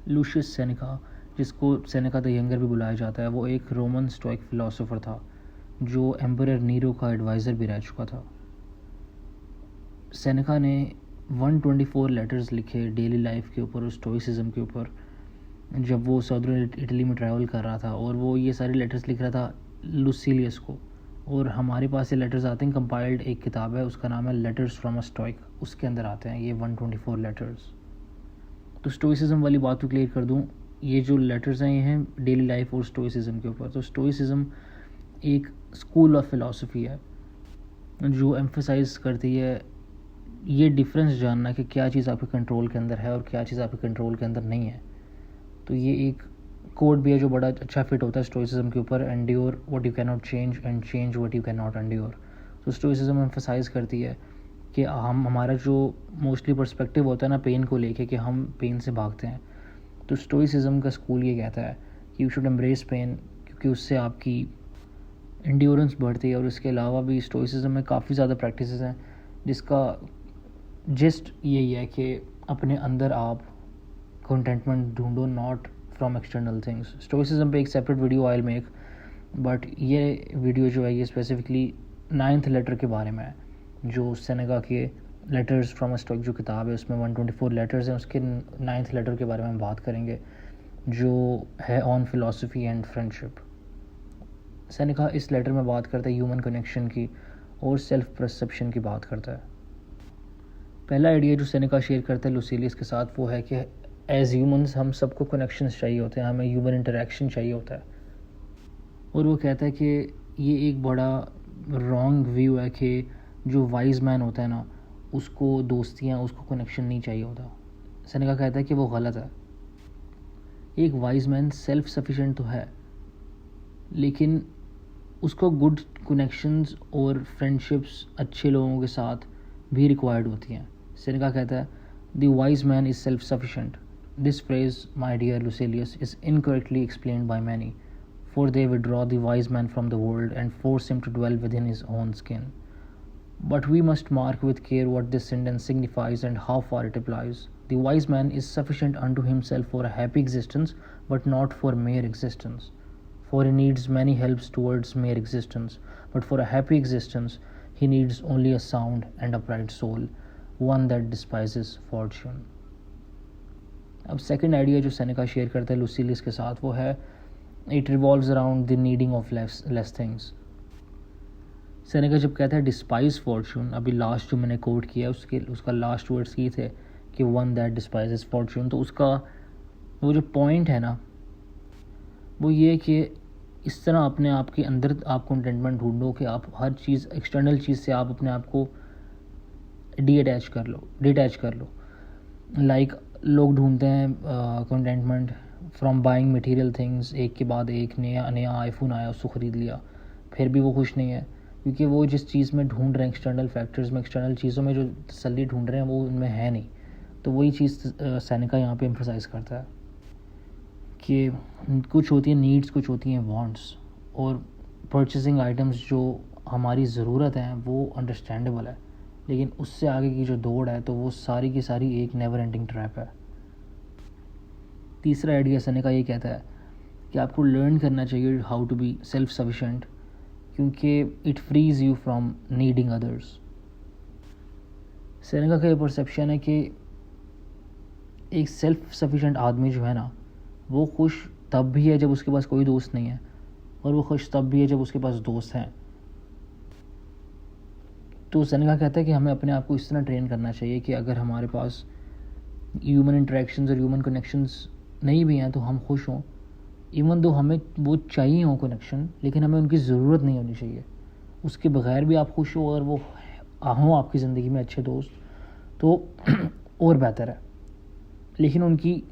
Luscious Seneca, जिसको Seneca the younger भी बुलाया जाता है, वो एक रोमन स्टोइक फिलोसोफर था जो एम्परर नीरो का एडवाइज़र भी रह चुका था। सेनेका ने 124 लेटर्स लिखे डेली लाइफ के ऊपर और स्टोइसिज्म के ऊपर जब वो साउदर्न इटली में ट्रैवल कर रहा था, और वो ये सारे लेटर्स लिख रहा था लुसीलियस को। और हमारे पास ये लेटर्स आते हैं, कंपाइल्ड एक किताब है, उसका नाम है लेटर्स फ्रॉम अ स्टोइक, उसके अंदर आते हैं ये 124 लेटर्स। तो स्टोइसिज्म वाली बात को क्लियर कर दूं, ये जो लेटर्स हैं ये हैं डेली लाइफ और स्टोइसिज्म के ऊपर। तो स्टोइसिज्म एक स्कूल ऑफ फिलॉसफी है जो एम्फसाइज करती है ये डिफरेंस जानना कि क्या चीज़ आपके कंट्रोल के अंदर है और क्या चीज़ आपके कंट्रोल के अंदर नहीं है। तो ये एक कोड भी है जो बड़ा अच्छा फिट होता है स्टोइसिज्म के ऊपर, endure what you can not change and change what you can not endure. तो स्टोइसिज्म एम्फसाइज करती है कि हमारा जो मोस्टली पर्सपेक्टिव होता है ना पेन को लेके, कि हम पेन से भागते हैं, तो स्टोइसिज्म का स्कूल ये कहता है कि यू शुड एम्ब्रेस पेन, क्योंकि उससे आपकी एंड्योरेंस बढ़ती है। और इसके अलावा भी स्टोइसिज्म में काफ़ी ज़्यादा प्रैक्टिसेस हैं जिसका जिस्ट यही है कि अपने अंदर आप कंटेंटमेंट ढूंढो, not from external things. Stoicism पे एक separate video I will make, but ये वीडियो जो है ये स्पेसिफिकली 9th लेटर के बारे में है, जो सेनेका के लेटर्स फ्रॉम अ स्टोइक जो किताब है उसमें 124 लेटर्स हैं, उसके 9th लेटर के बारे में हम बात करेंगे जो है on philosophy and friendship. Seneca इस लेटर में बात करता है ह्यूमन कनेक्शन की और सेल्फ परसेप्शन की बात करता है। पहला आइडिया जो सेनेका शेयर करता है लुसीलियस के साथ वो है कि एज ह्यूमंस हम सबको कनेक्शंस चाहिए होते हैं, हमें ह्यूमन इंटरेक्शन चाहिए होता है। और वो कहता है कि ये एक बड़ा रॉन्ग व्यू है कि जो वाइज मैन होता है ना उसको दोस्तियाँ, उसको कनेक्शन नहीं चाहिए होता। सेनेका कहता है कि वो गलत है। एक वाइज मैन सेल्फ सफिशेंट तो है, लेकिन उसको गुड कनेक्शंस और फ्रेंडशिप्स अच्छे लोगों के साथ भी रिक्वायर्ड होती हैं। सेनेका कहता है the wise man is self sufficient. This phrase my dear Lucilius is incorrectly explained by many, for they withdraw the wise man from the world and force him to dwell within his own skin. But we must mark with care what this sentence signifies and how far it applies. The wise man is sufficient unto himself for a happy existence, but not for mere existence. For he needs many helps towards mere existence, but for a happy existence he needs only a sound and upright soul, one that despises fortune. अब second idea जो Seneca share करता है Lucilius के साथ वो है it revolves around the needing of less things. Seneca जब कहता है डिस्पाइज फॉर्चून, अभी लास्ट जो मैंने कोट किया उसका लास्ट वर्ड्स ये थे कि वन दैट डिस्पाइजेस फॉर्चून, तो उसका वो जो पॉइंट है ना वो ये कि इस तरह अपने आप के अंदर आप कंटेंटमेंट ढूंढो कि आप हर चीज़ एक्सटर्नल चीज़ से आप अपने आप को डिटैच कर लो। लाइक लोग ढूंढते हैं contentment from buying material things, एक के बाद एक नया आईफोन आया उसको ख़रीद लिया, फिर भी वो खुश नहीं है, क्योंकि वो जिस चीज़ में ढूंढ रहे हैं एक्सटर्नल फैक्टर्स में, एक्सटर्नल चीज़ों में जो तसल्ली ढूंढ रहे हैं वो उनमें है नहीं। तो वही चीज़ सेनेका यहाँ पे एम्फसाइज़ करता है कि कुछ होती है नीड्स, कुछ होती हैं वांट्स, और परचेसिंग आइटम्स जो हमारी ज़रूरत है वो अंडरस्टैंडेबल है, लेकिन उससे आगे की जो दौड़ है तो वो सारी की सारी एक नेवर एंडिंग ट्रैप है। तीसरा आइडिया सेनेका ये कहता है कि आपको लर्न करना चाहिए how to be self sufficient, क्योंकि it frees you from needing others. Seneca का ये परसेप्शन है कि एक सेल्फ सफिशेंट आदमी जो है ना वो खुश तब भी है जब उसके पास कोई दोस्त नहीं है, और वो खुश तब भी है जब उसके पास दोस्त हैं। तो सेनेका कहता है कि हमें अपने आप को इस तरह ट्रेन करना चाहिए कि अगर हमारे पास ह्यूमन इंटरेक्शंस और ह्यूमन कनेक्शंस नहीं भी हैं तो हम खुश हों, इवन दो हमें वो चाहिए हो कनेक्शन, लेकिन हमें उनकी ज़रूरत नहीं होनी चाहिए। उसके बगैर भी आप खुश हो और वो हों आपकी ज़िंदगी में अच्छे दोस्त तो और बेहतर है, लेकिन उनकी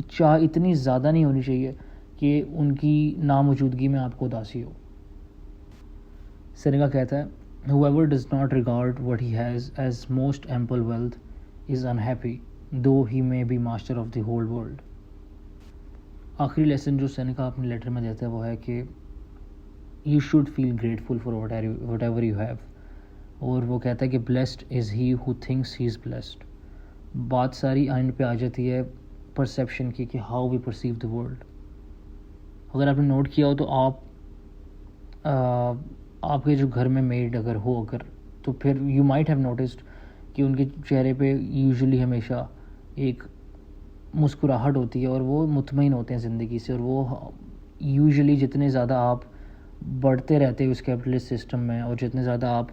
चाह इतनी ज़्यादा नहीं होनी चाहिए कि उनकी नामौजूदगी में आपको उदासी हो। सेनेका कहता है whoever does not regard what he has as most ample wealth is unhappy, though he may be master of the whole world. आखिरी लेसन जो सेनेका अपने लेटर में देता है वो है कि you should feel grateful for whatever you have, और वो कहता है कि blessed is he who thinks he is blessed. बात सारी एंड पे आ जाती है परसेप्शन की, कि how we perceive the world. अगर आपने नोट किया हो तो आपके जो घर में मेड अगर तो फिर यू माइट हैव नोटिस्ड कि उनके चेहरे पे यूजुअली हमेशा एक मुस्कुराहट होती है और वो मुतमईन होते हैं ज़िंदगी से। और वो यूजुअली जितने ज़्यादा आप बढ़ते रहते हो उस कैपिटलिस्ट सिस्टम में और जितने ज़्यादा आप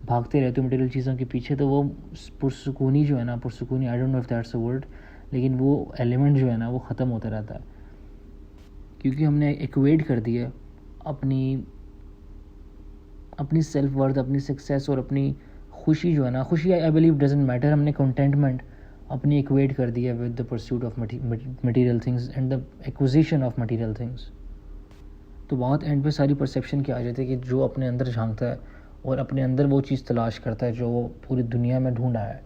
भागते रहते हो मटेरियल चीज़ों के पीछे, तो वो पुरसुकूनी जो है ना, पुरसुकूनी, I don't know if that's a word, लेकिन वो एलिमेंट जो है ना वो ख़त्म होता रहता है, क्योंकि हमने इक्वेट कर दिया अपनी सेल्फ वर्थ, अपनी सक्सेस और अपनी खुशी जो है ना, खुशी आई बिलीव डजेंट मैटर, हमने कंटेंटमेंट अपनी इक्वेट कर दिया with the pursuit of material things and the acquisition of material things. तो बात एंड पे सारी परसेप्शन की आ जाती है कि जो अपने अंदर झांकता है और अपने अंदर वो चीज़ तलाश करता है जो वो पूरी दुनिया में ढूंढा है,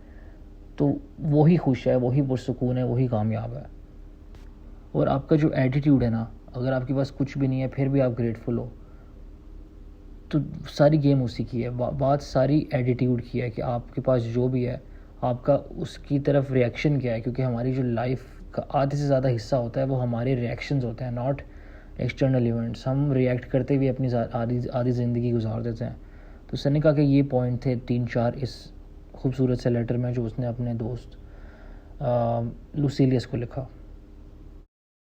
तो वही खुश है, वही पुरसुकून है, वही कामयाब है। और आपका जो एटीट्यूड है ना, अगर आपके पास कुछ भी नहीं है फिर भी आप ग्रेटफुल हो, तो सारी गेम उसी की है। बात सारी एटीट्यूड की है कि आपके पास जो भी है आपका उसकी तरफ रिएक्शन क्या है, क्योंकि हमारी जो लाइफ का आधे से ज़्यादा हिस्सा होता है वो हमारे रिएक्शंस होते हैं, नॉट एक्सटर्नल इवेंट्स। हम रिएक्ट करते हुए अपनी आधी ज़िंदगी गुजार देते हैं। तो सेनेका के ये पॉइंट थे 3-4 इस खूबसूरत से लेटर में जो उसने अपने दोस्त लुसीलियस को लिखा।